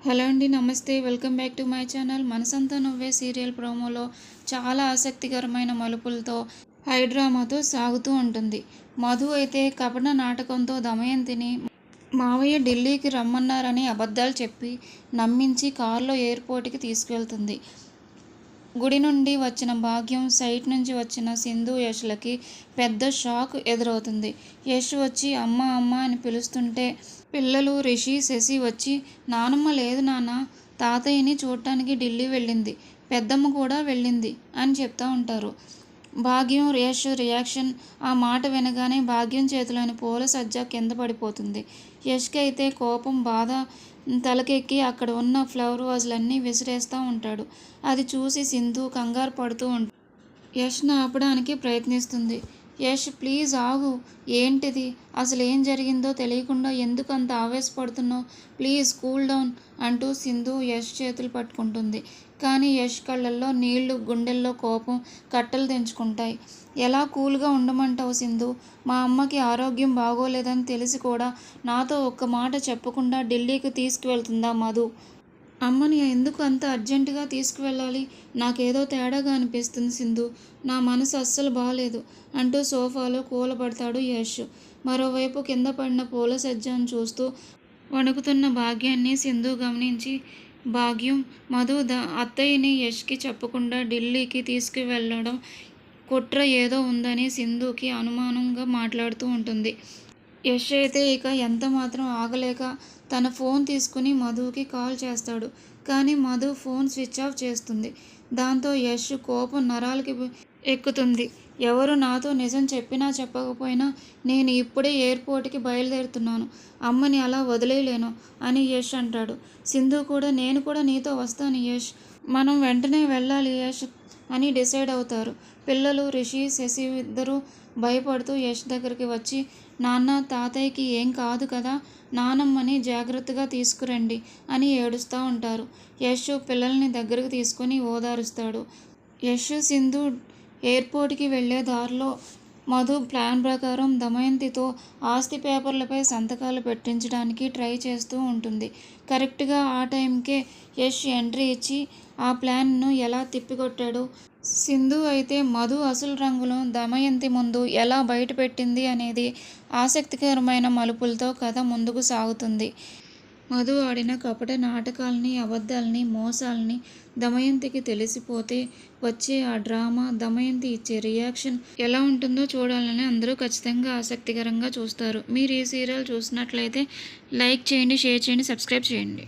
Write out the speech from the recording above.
Hello అండి, నమస్తే. Welcome back to my channel. మనసంతా నువ్వే సీరియల్ ప్రోమోలో చాలా ఆసక్తికరమైన మలుపులతో హైడ్రామాతో సాగుతూ ఉంటుంది. మధు అయితే కపట నాటకంతో దమయంతిని మావయ్య ఢిల్లీకి రమ్మన్నారని అబద్ధాలు చెప్పి నమ్మించి కారులో ఎయిర్పోర్ట్కి తీసుకెళ్తుంది. గుడి నుండి వచ్చిన భాగ్యం, సైట్ నుంచి వచ్చిన సింధు, యష్లకి పెద్ద షాక్ ఎదురవుతుంది. యష్ వచ్చి అమ్మ అమ్మ అని పిలుస్తుంటే పిల్లలు రిషి, శశి వచ్చి నానమ్మ లేదు నాన్న, తాతయ్యని చూడటానికి ఢిల్లీ వెళ్ళింది, పెద్దమ్మ కూడా వెళ్ళింది అని చెప్తా ఉంటారు. భాగ్యం, యష్ రియాక్షన్. ఆ మాట వినగానే భాగ్యం చేతిలోని పూల సజ్జ కింద పడిపోతుంది. యష్కి అయితే కోపం, బాధ తలకెక్కి అక్కడ ఉన్న ఫ్లవర్ వాజులన్నీ విసిరేస్తూ ఉంటాడు. అది చూసి సింధు కంగారు పడుతూ ఉంటుంది. యష్ను ఆపడానికి ప్రయత్నిస్తుంది. యష్ ప్లీజ్ ఆగు, ఏంటిది, అసలు ఏం జరిగిందో తెలియకుండా ఎందుకు అంత ఆవేశపడుతున్నావు, ప్లీజ్ కూల్ డౌన్ అంటూ సింధు యష్ చేతులు పట్టుకుంటుంది. కానీ యష్ కళ్ళల్లో నీళ్లు, గుండెల్లో కోపం కట్టలు తెంచుకుంటాయి. ఎలా కూల్గా ఉండమంటావు సింధు, మా అమ్మకి ఆరోగ్యం బాగోలేదని తెలిసి కూడా నాతో ఒక్క మాట చెప్పకుండా ఢిల్లీకి తీసుకువెళ్తుందా మధు? అమ్మని ఎందుకు అంత అర్జెంటుగా తీసుకువెళ్ళాలి, నాకేదో తేడాగా అనిపిస్తుంది సింధు, నా మనసు అస్సలు బాలేదు అంటూ సోఫాలో కూలబడతాడు యష్. మరోవైపు కింద పడిన పూల సజ్జను చూస్తూ వణుకుతున్న భాగ్యాన్ని సింధు గమనించి, భాగ్యం, మధు అత్తయ్యని యష్కి చెప్పకుండా ఢిల్లీకి తీసుకువెళ్ళడం కుట్ర ఏదో ఉందని సింధుకి అనుమానంగా మాట్లాడుతూ ఉంటుంది. యష్ అయితే ఇక ఎంత మాత్రం ఆగలేక తన ఫోన్ తీసుకుని మధుకి కాల్ చేస్తాడు. కానీ మధు ఫోన్ స్విచ్ ఆఫ్ చేస్తుంది. దాంతో యష్ కోపం నరాలకి ఎక్కుతుంది. ఎవరు నాతో నిజం చెప్పినా చెప్పకపోయినా నేను ఇప్పుడే ఎయిర్పోర్ట్కి బయలుదేరుతున్నాను, అమ్మని అలా వదిలేయలేను అని యష్ అంటాడు. సింధు కూడా నేను కూడా నీతో వస్తాను యష్, మనం వెంటనే వెళ్ళాలి యష్ అని డిసైడ్ అవుతారు. పిల్లలు రిషి, శశి ఇద్దరూ భయపడుతూ యష్ దగ్గరికి వచ్చి నాన్న, తాతయ్యకి ఏం కాదు కదా, నానమ్మని జాగ్రత్తగా తీసుకురండి అని ఏడుస్తూ ఉంటారు. యష్ పిల్లల్ని దగ్గరకు తీసుకొని ఓదారుస్తాడు. యష్, సింధు ఎయిర్పోర్ట్కి వెళ్ళే దారిలో మధు ప్లాన్ ప్రకారం దమయంతితో ఆస్తి పేపర్లపై సంతకాలు పెట్టించడానికి ట్రై చేస్తూ ఉంటుంది. కరెక్ట్గా ఆ టైంకే యష్ ఎంట్రీ ఇచ్చి ఆ ప్లాన్ను ఎలా తిప్పికొట్టాడు. సింధు అయితే మధు అసలు రంగును దమయంతి ముందు ఎలా బయటపెట్టింది అనేది ఆసక్తికరమైన మలుపులతో కథ ముందుకు సాగుతుంది. మధు ఆడిన కపట నాటకాలని, అబద్ధాలని, మోసాలని దమయంతికి తెలిసిపోతే వచ్చే ఆ డ్రామా, దమయంతి ఇచ్చే రియాక్షన్ ఎలా ఉంటుందో చూడాలని అందరూ ఖచ్చితంగా ఆసక్తికరంగా చూస్తారు. మీరు ఈ సీరియల్ చూసినట్లయితే లైక్ చేయండి, షేర్ చేయండి, సబ్స్క్రైబ్ చేయండి.